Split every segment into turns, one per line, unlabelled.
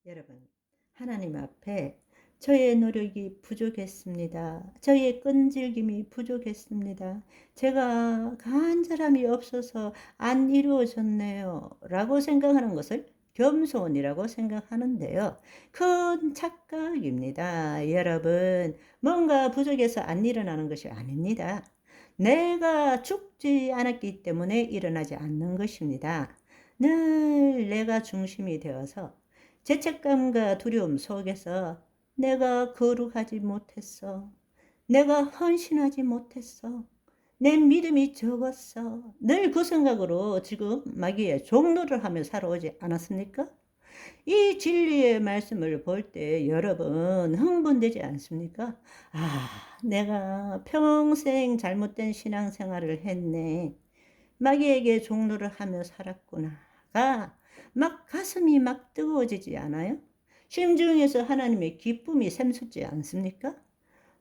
여러분, 하나님 앞에 저의 노력이 부족했습니다. 저의 끈질김이 부족했습니다. 제가 간절함이 없어서 안 이루어졌네요. 라고 생각하는 것을 겸손이라고 생각하는데요. 큰 착각입니다. 여러분, 뭔가 부족해서 안 일어나는 것이 아닙니다. 내가 죽지 않았기 때문에 일어나지 않는 것입니다. 늘 내가 중심이 되어서 죄책감과 두려움 속에서 내가 거룩하지 못했어. 내가 헌신하지 못했어. 내 믿음이 적었어. 늘 그 생각으로 지금 마귀의 종노를 하며 살아오지 않았습니까? 이 진리의 말씀을 볼 때 여러분 흥분되지 않습니까? 아, 내가 평생 잘못된 신앙생활을 했네. 마귀에게 종노를 하며 살았구나가 막 가슴이 막 뜨거워지지 않아요? 심중에서 하나님의 기쁨이 샘솟지 않습니까?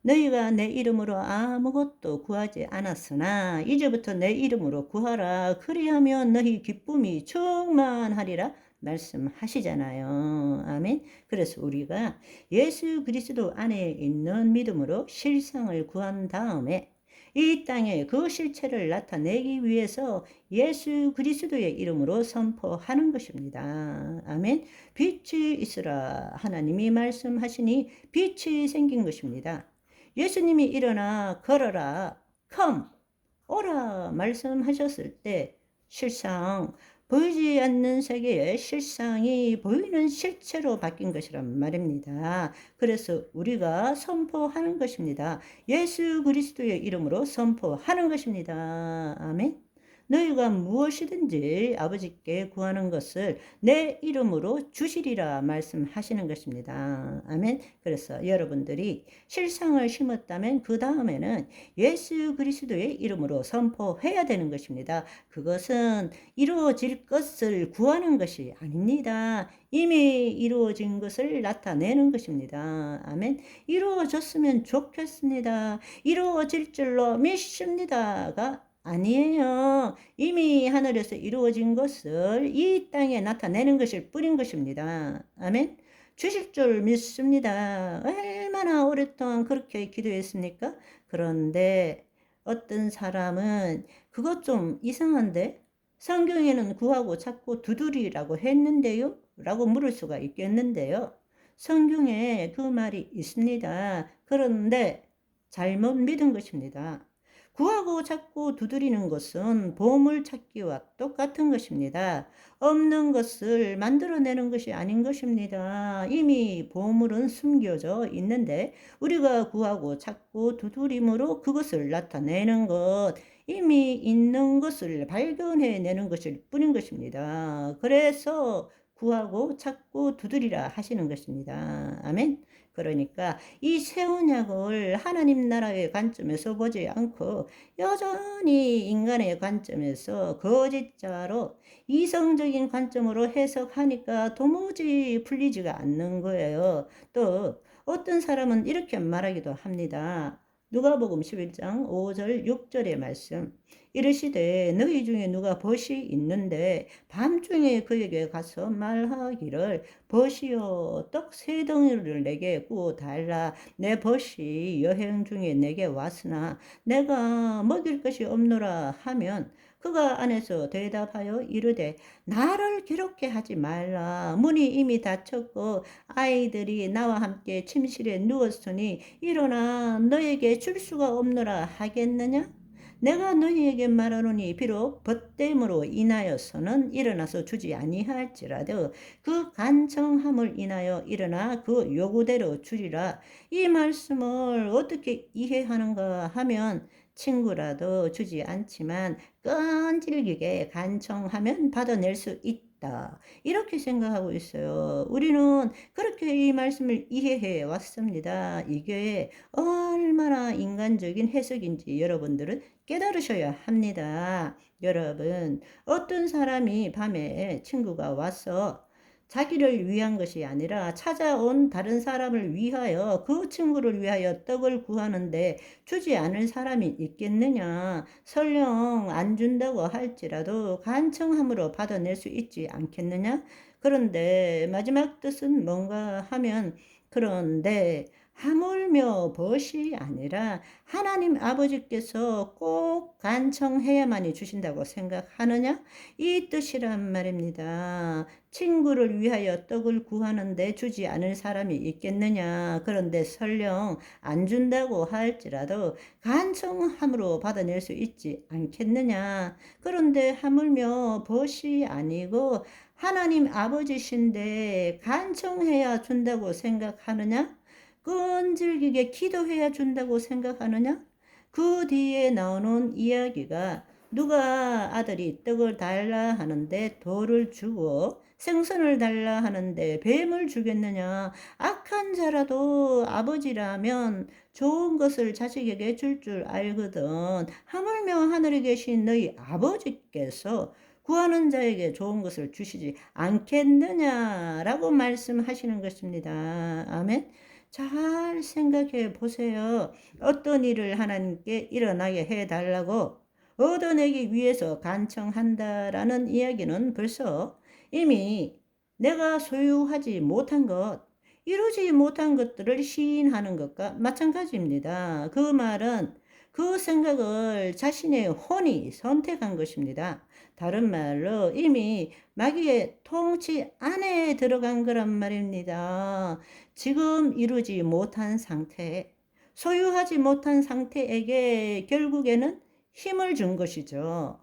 너희가 내 이름으로 아무것도 구하지 않았으나 이제부터 내 이름으로 구하라. 그리하면 너희 기쁨이 충만하리라 말씀하시잖아요. 아멘. 그래서 우리가 예수 그리스도 안에 있는 믿음으로 실상을 구한 다음에 이 땅에 그 실체를 나타내기 위해서 예수 그리스도의 이름으로 선포하는 것입니다. 아멘. 빛이 있으라 하나님이 말씀하시니 빛이 생긴 것입니다. 예수님이 일어나 걸어라, come, 오라 말씀하셨을 때 실상 보이지 않는 세계의 실상이 보이는 실체로 바뀐 것이란 말입니다. 그래서 우리가 선포하는 것입니다. 예수 그리스도의 이름으로 선포하는 것입니다. 아멘. 너희가 무엇이든지 아버지께 구하는 것을 내 이름으로 주시리라 말씀하시는 것입니다. 아멘. 그래서 여러분들이 실상을 심었다면 그 다음에는 예수 그리스도의 이름으로 선포해야 되는 것입니다. 그것은 이루어질 것을 구하는 것이 아닙니다. 이미 이루어진 것을 나타내는 것입니다. 아멘. 이루어졌으면 좋겠습니다. 이루어질 줄로 믿습니다가 아니에요. 이미 하늘에서 이루어진 것을 이 땅에 나타내는 것일 뿐인 것입니다. 아멘. 주실 줄 믿습니다. 얼마나 오랫동안 그렇게 기도했습니까? 그런데 어떤 사람은 그것 좀 이상한데? 성경에는 구하고 찾고 두드리라고 했는데요? 라고 물을 수가 있겠는데요. 성경에 그 말이 있습니다. 그런데 잘못 믿은 것입니다. 구하고 찾고 두드리는 것은 보물 찾기와 똑같은 것입니다. 없는 것을 만들어내는 것이 아닌 것입니다. 이미 보물은 숨겨져 있는데 우리가 구하고 찾고 두드림으로 그것을 나타내는 것, 이미 있는 것을 발견해내는 것일 뿐인 것입니다. 그래서 구하고 찾고 두드리라 하시는 것입니다. 아멘. 그러니까 이 새 언약을 하나님 나라의 관점에서 보지 않고 여전히 인간의 관점에서 거짓자로 이성적인 관점으로 해석하니까 도무지 풀리지가 않는 거예요. 또 어떤 사람은 이렇게 말하기도 합니다. 누가복음 11장 5절 6절의 말씀. 이르시되 너희 중에 누가 벗이 있는데 밤중에 그에게 가서 말하기를 벗이여 떡 세 덩이를 내게 구워 달라. 내 벗이 여행 중에 내게 왔으나 내가 먹일 것이 없노라 하면 그가 안에서 대답하여 이르되 나를 괴롭게 하지 말라. 문이 이미 닫혔고 아이들이 나와 함께 침실에 누웠으니 일어나 너에게 줄 수가 없노라 하겠느냐? 내가 너희에게 말하노니 비록 벗됨으로 인하여서는 일어나서 주지 아니할지라도 그 간청함을 인하여 일어나 그 요구대로 주리라. 이 말씀을 어떻게 이해하는가 하면 친구라도 주지 않지만 끈질기게 간청하면 받아낼 수 있다. 이렇게 생각하고 있어요. 우리는 그렇게 이 말씀을 이해해 왔습니다. 이게 얼마나 인간적인 해석인지 여러분들은 깨달으셔야 합니다. 여러분, 어떤 사람이 밤에 친구가 와서 자기를 위한 것이 아니라 찾아온 다른 사람을 위하여 그 친구를 위하여 떡을 구하는데 주지 않을 사람이 있겠느냐? 설령 안 준다고 할지라도 간청함으로 받아낼 수 있지 않겠느냐? 그런데 마지막 뜻은 뭔가 하면 그런데 하물며 벗이 아니라 하나님 아버지께서 꼭 간청해야만이 주신다고 생각하느냐? 이 뜻이란 말입니다. 친구를 위하여 떡을 구하는데 주지 않을 사람이 있겠느냐? 그런데 설령 안 준다고 할지라도 간청함으로 받아낼 수 있지 않겠느냐? 그런데 하물며 벗이 아니고 하나님 아버지신데 간청해야 준다고 생각하느냐? 끈질기게 기도해야 준다고 생각하느냐? 그 뒤에 나오는 이야기가 누가 아들이 떡을 달라 하는데 돌을 주고 생선을 달라 하는데 뱀을 주겠느냐? 악한 자라도 아버지라면 좋은 것을 자식에게 줄 줄 알거든. 하물며 하늘에 계신 너희 아버지께서 구하는 자에게 좋은 것을 주시지 않겠느냐라고 말씀하시는 것입니다. 아멘. 잘 생각해 보세요. 어떤 일을 하나님께 일어나게 해달라고 얻어내기 위해서 간청한다라는 이야기는 벌써 이미 내가 소유하지 못한 것, 이루지 못한 것들을 시인하는 것과 마찬가지입니다. 그 말은 그 생각을 자신의 혼이 선택한 것입니다. 다른 말로 이미 마귀의 통치 안에 들어간 거란 말입니다. 지금 이루지 못한 상태, 소유하지 못한 상태에게 결국에는 힘을 준 것이죠.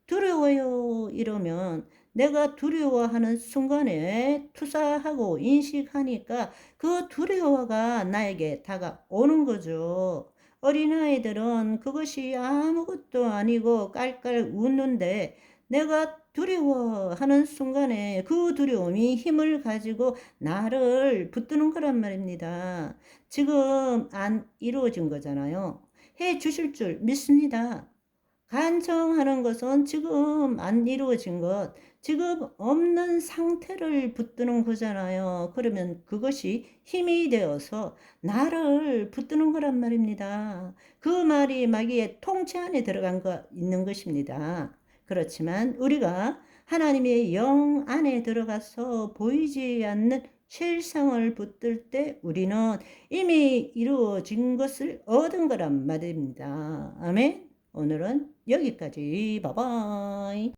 두려워요 이러면 내가 두려워하는 순간에 투사하고 인식하니까 그 두려워가 나에게 다가오는 거죠. 어린아이들은 그것이 아무것도 아니고 깔깔 웃는데 내가 두려워하는 순간에 그 두려움이 힘을 가지고 나를 붙드는 거란 말입니다. 지금 안 이루어진 거잖아요. 해 주실 줄 믿습니다. 간청하는 것은 지금 안 이루어진 것, 지금 없는 상태를 붙드는 거잖아요. 그러면 그것이 힘이 되어서 나를 붙드는 거란 말입니다. 그 말이 마귀의 통치 안에 들어간 거 있는 것입니다. 그렇지만 우리가 하나님의 영 안에 들어가서 보이지 않는 실상을 붙들 때 우리는 이미 이루어진 것을 얻은 거란 말입니다. 아멘. 오늘은 여기까지. 바이바이.